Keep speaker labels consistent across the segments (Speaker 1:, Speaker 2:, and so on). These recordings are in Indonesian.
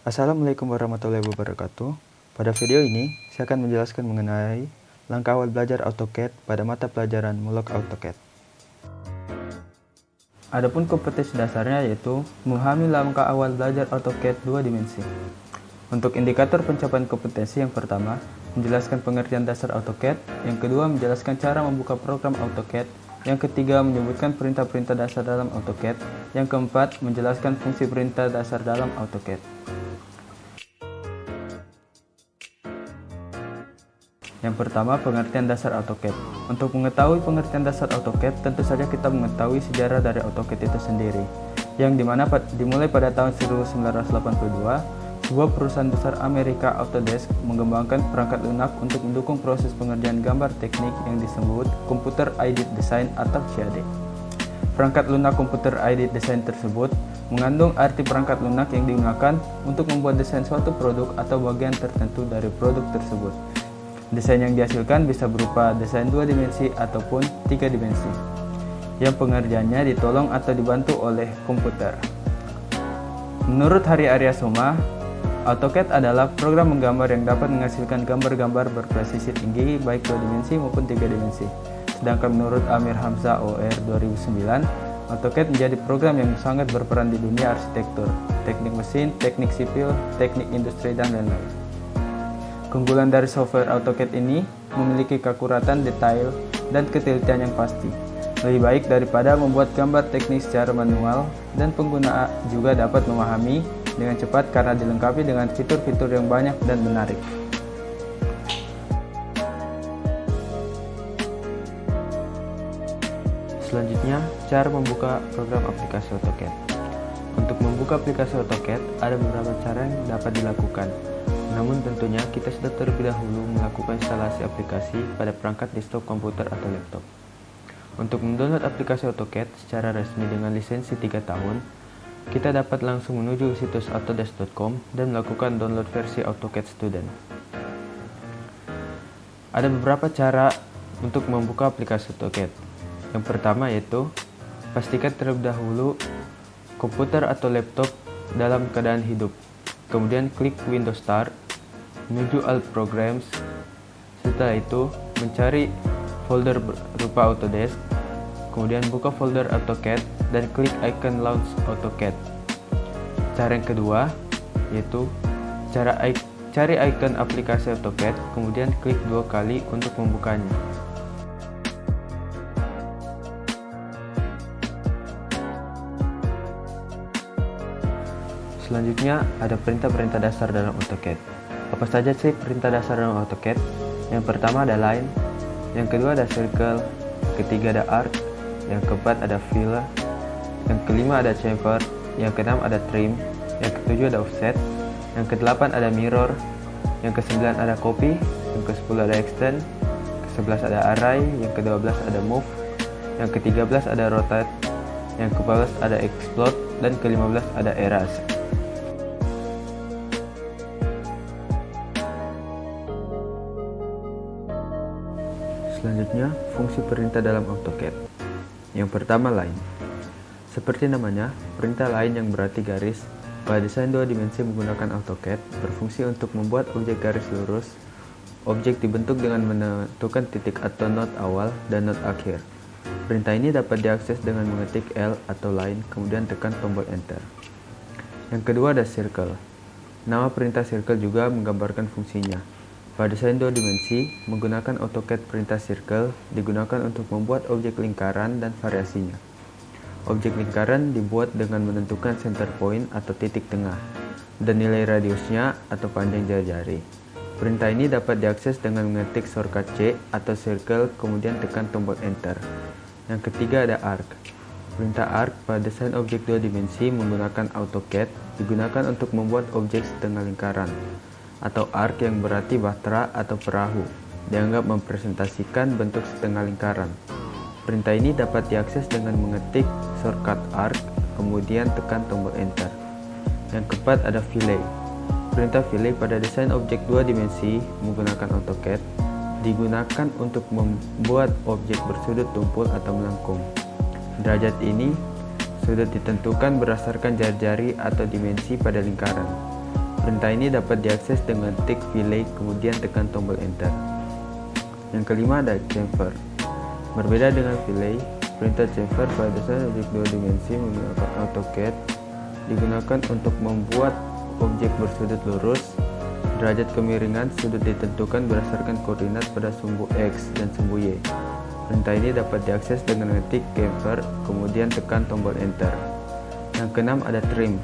Speaker 1: Assalamualaikum warahmatullahi wabarakatuh. Pada video ini, saya akan menjelaskan mengenai langkah awal belajar AutoCAD pada mata pelajaran Mulok AutoCAD. Adapun kompetensi dasarnya yaitu memahami langkah awal belajar AutoCAD 2 dimensi. Untuk indikator pencapaian kompetensi, yang pertama, menjelaskan pengertian dasar AutoCAD, yang kedua, menjelaskan cara membuka program AutoCAD, yang ketiga, menyebutkan perintah-perintah dasar dalam AutoCAD, yang keempat, menjelaskan fungsi perintah dasar dalam AutoCAD. Yang pertama, pengertian dasar AutoCAD. Untuk mengetahui pengertian dasar AutoCAD, tentu saja kita mengetahui sejarah dari AutoCAD itu sendiri, yang dimana dimulai pada tahun 1982, sebuah perusahaan besar Amerika, Autodesk, mengembangkan perangkat lunak untuk mendukung proses pengerjaan gambar teknik yang disebut Computer Aided Design atau CAD. Perangkat lunak Computer Aided Design tersebut mengandung arti perangkat lunak yang digunakan untuk membuat desain suatu produk atau bagian tertentu dari produk tersebut. Desain yang dihasilkan bisa berupa desain 2 dimensi ataupun 3 dimensi, yang pengerjaannya ditolong atau dibantu oleh komputer. Menurut Hari Aryasoma, AutoCAD adalah program menggambar yang dapat menghasilkan gambar-gambar berpresisi tinggi baik 2 dimensi maupun 3 dimensi. Sedangkan menurut Amir Hamzah OR 2009, AutoCAD menjadi program yang sangat berperan di dunia arsitektur, teknik mesin, teknik sipil, teknik industri, dan lain-lain. Keunggulan dari software AutoCAD ini memiliki keakuratan detail dan ketelitian yang pasti, lebih baik daripada membuat gambar teknik secara manual, dan pengguna juga dapat memahami dengan cepat karena dilengkapi dengan fitur-fitur yang banyak dan menarik. Selanjutnya, cara membuka program aplikasi AutoCAD. Untuk membuka aplikasi AutoCAD, ada beberapa cara yang dapat dilakukan. Namun tentunya kita sudah terlebih dahulu melakukan instalasi aplikasi pada perangkat desktop komputer atau laptop. Untuk mendownload aplikasi AutoCAD secara resmi dengan lisensi 3 tahun, kita dapat langsung menuju situs autodesk.com dan melakukan download versi AutoCAD Student. Ada beberapa cara untuk membuka aplikasi AutoCAD. Yang pertama yaitu, pastikan terlebih dahulu komputer atau laptop dalam keadaan hidup. Kemudian klik Windows Start, menuju All Programs. Setelah itu, mencari folder berupa Autodesk, kemudian buka folder AutoCAD dan klik icon Launch AutoCAD. Cara yang kedua yaitu cari icon aplikasi AutoCAD, kemudian klik 2 kali untuk membukanya. Selanjutnya ada perintah-perintah dasar dalam AutoCAD. Apa saja sih perintah dasar dalam AutoCAD? Yang pertama ada line, yang kedua ada circle, ketiga ada arc, yang keempat ada fill, yang kelima ada chamfer, yang keenam ada trim, yang ketujuh ada offset, yang kedelapan ada mirror, yang kesembilan ada copy, yang kesepuluh ada extend, ke-11 ada array, yang ke-12 ada move, yang ke-13 ada rotate, yang ke-14 ada explode, dan ke-15 ada erase. Selanjutnya, fungsi perintah dalam AutoCAD. Yang pertama, line. Seperti namanya, perintah line yang berarti garis pada desain 2 dimensi menggunakan AutoCAD berfungsi untuk membuat objek garis lurus. Objek dibentuk dengan menentukan titik atau not awal dan not akhir. Perintah ini dapat diakses dengan mengetik L atau line, kemudian tekan tombol Enter. Yang kedua ada circle. Nama perintah circle juga menggambarkan fungsinya. Pada desain 2 dimensi, menggunakan AutoCAD perintah circle digunakan untuk membuat objek lingkaran dan variasinya. Objek lingkaran dibuat dengan menentukan center point atau titik tengah, dan nilai radiusnya atau panjang jari-jari. Perintah ini dapat diakses dengan mengetik shortcut C atau circle, kemudian tekan tombol Enter. Yang ketiga ada arc. Perintah arc pada desain objek 2 dimensi menggunakan AutoCAD digunakan untuk membuat objek setengah lingkaran, atau arc yang berarti bahtera atau perahu, dianggap mempresentasikan bentuk setengah lingkaran. Perintah ini dapat diakses dengan mengetik shortcut arc, kemudian tekan tombol Enter. Yang keempat ada fillet. Perintah fillet pada desain objek 2 dimensi menggunakan AutoCAD digunakan untuk membuat objek bersudut tumpul atau melengkung. Derajat ini Sudut ditentukan berdasarkan jari-jari atau dimensi pada lingkaran. Perintah ini dapat diakses dengan tik Fillet kemudian tekan tombol enter. Yang kelima ada chamfer. Berbeda dengan Fillet, perintah chamfer pada dasar objek 2 dimensi menggunakan AutoCAD digunakan untuk membuat objek bersudut lurus. Derajat kemiringan sudut ditentukan berdasarkan koordinat pada sumbu X dan sumbu Y. Perintah ini dapat diakses dengan ngetik chamfer kemudian tekan tombol enter. Yang keenam ada trim.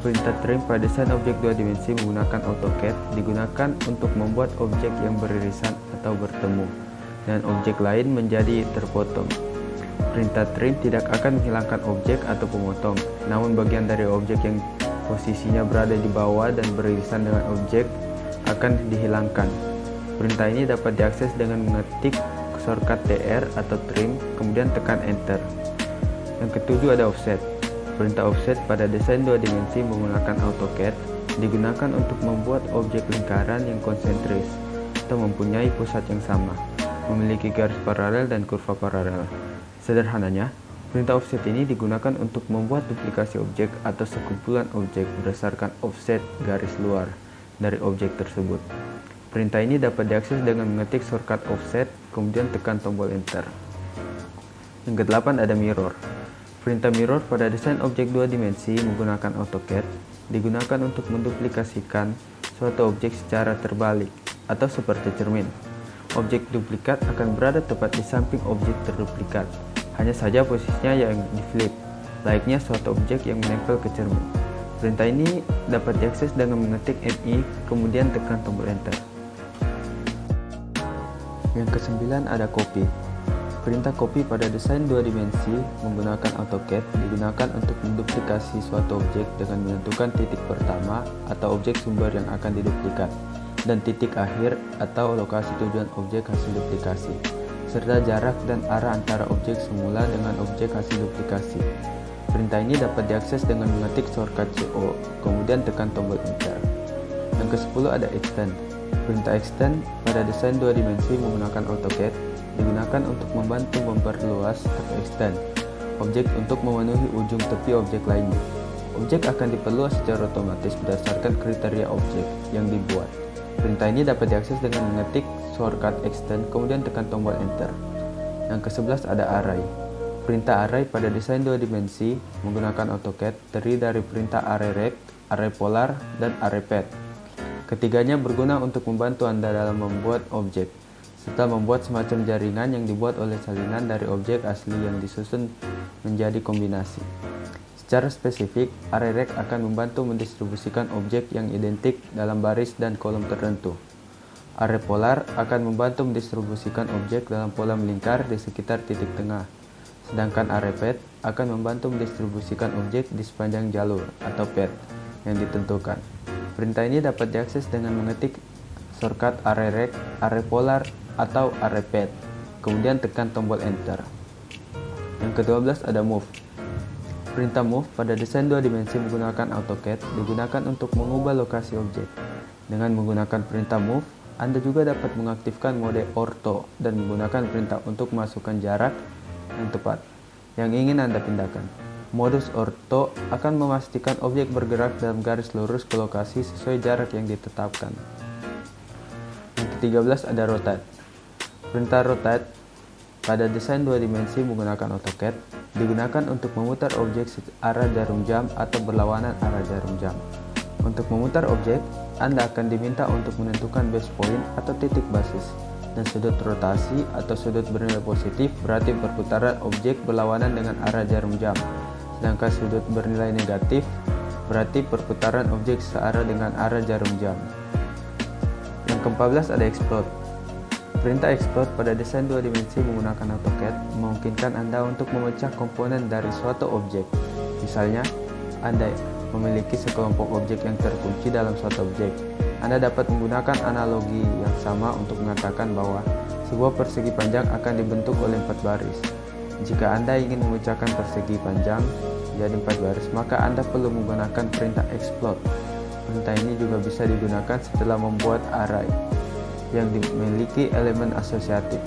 Speaker 1: Perintah trim pada desain objek 2 dimensi menggunakan AutoCAD digunakan untuk membuat objek yang beririsan atau bertemu dan objek lain menjadi terpotong. Perintah trim tidak akan menghilangkan objek atau pemotong, namun bagian dari objek yang posisinya berada di bawah dan beririsan dengan objek akan dihilangkan. Perintah ini dapat diakses dengan mengetik shortcut TR atau trim, kemudian tekan enter. Yang ketujuh ada offset. Perintah offset pada desain 2 dimensi menggunakan AutoCAD digunakan untuk membuat objek lingkaran yang konsentris atau mempunyai pusat yang sama, memiliki garis paralel dan kurva paralel. Sederhananya, perintah offset ini digunakan untuk membuat duplikasi objek atau sekumpulan objek berdasarkan offset garis luar dari objek tersebut. Perintah ini dapat diakses dengan mengetik shortcut offset, kemudian tekan tombol enter. Yang kedelapan ada mirror. Perintah mirror pada desain objek 2 dimensi menggunakan AutoCAD digunakan untuk menduplikasikan suatu objek secara terbalik atau seperti cermin. Objek duplikat akan berada tepat di samping objek terduplikat, hanya saja posisinya yang di-flip, layaknya suatu objek yang menempel ke cermin. Perintah ini dapat diakses dengan mengetik MI, kemudian tekan tombol enter. Yang kesembilan ada copy. Perintah copy pada desain 2 dimensi menggunakan AutoCAD digunakan untuk menduplikasi suatu objek dengan menentukan titik pertama atau objek sumber yang akan diduplikat dan titik akhir atau lokasi tujuan objek hasil duplikasi, serta jarak dan arah antara objek semula dengan objek hasil duplikasi. Perintah ini dapat diakses dengan mengetik shortcut CO, kemudian tekan tombol enter. Yang ke-10 ada extend. Perintah extend pada desain 2 dimensi menggunakan AutoCAD digunakan untuk membantu memperluas atau extend objek untuk memenuhi ujung tepi objek lainnya. Objek akan diperluas secara otomatis berdasarkan kriteria objek yang dibuat. Perintah ini dapat diakses dengan mengetik shortcut extend kemudian tekan tombol enter. Yang ke-11 ada array. Perintah array pada desain 2 dimensi menggunakan AutoCAD terdiri dari perintah array rect, array polar, dan array path. Ketiganya berguna untuk membantu Anda dalam membuat objek, serta membuat semacam jaringan yang dibuat oleh salinan dari objek asli yang disusun menjadi kombinasi. Secara spesifik, array rect akan membantu mendistribusikan objek yang identik dalam baris dan kolom tertentu. Array polar akan membantu mendistribusikan objek dalam pola melingkar di sekitar titik tengah, sedangkan array path akan membantu mendistribusikan objek di sepanjang jalur atau path yang ditentukan. Perintah ini dapat diakses dengan mengetik shortcut array rect, array polar, atau array path, kemudian tekan tombol enter. Yang ke-12 ada move. Perintah move pada desain 2 dimensi menggunakan AutoCAD digunakan untuk mengubah lokasi objek. Dengan menggunakan perintah move, Anda juga dapat mengaktifkan mode ortho dan menggunakan perintah untuk memasukkan jarak yang tepat yang ingin Anda pindahkan. Modus ortho akan memastikan objek bergerak dalam garis lurus ke lokasi sesuai jarak yang ditetapkan. Yang ke-13 ada rotate. Perintah rotate pada desain 2 dimensi menggunakan AutoCAD digunakan untuk memutar objek searah jarum jam atau berlawanan arah jarum jam. Untuk memutar objek, Anda akan diminta untuk menentukan base point atau titik basis, dan sudut rotasi atau sudut bernilai positif berarti perputaran objek berlawanan dengan arah jarum jam, sedangkan sudut bernilai negatif berarti perputaran objek searah dengan arah jarum jam. Yang ke-14 ada explode. Perintah explode pada desain 2 dimensi menggunakan AutoCAD memungkinkan Anda untuk memecah komponen dari suatu objek. Misalnya, Anda memiliki sekelompok objek yang terkunci dalam suatu objek. Anda dapat menggunakan analogi yang sama untuk mengatakan bahwa sebuah persegi panjang akan dibentuk oleh 4 baris. Jika Anda ingin memecahkan persegi panjang jadi 4 baris, maka Anda perlu menggunakan perintah explode. Perintah ini juga bisa digunakan setelah membuat array yang memiliki elemen asosiatif.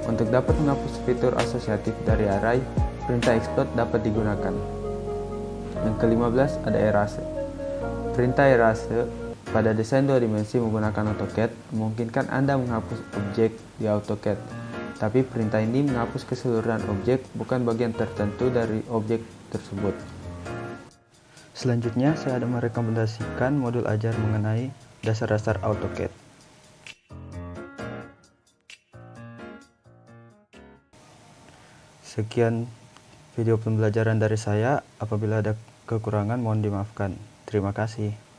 Speaker 1: Untuk dapat menghapus fitur asosiatif dari array, perintah explode dapat digunakan. Yang ke-15 ada erase. Perintah erase pada desain dua dimensi menggunakan AutoCAD, memungkinkan Anda menghapus objek di AutoCAD. Tapi perintah ini menghapus keseluruhan objek, bukan bagian tertentu dari objek tersebut. Selanjutnya, saya ada merekomendasikan modul ajar mengenai dasar-dasar AutoCAD. Sekian video pembelajaran dari saya. Apabila ada kekurangan, mohon dimaafkan. Terima kasih.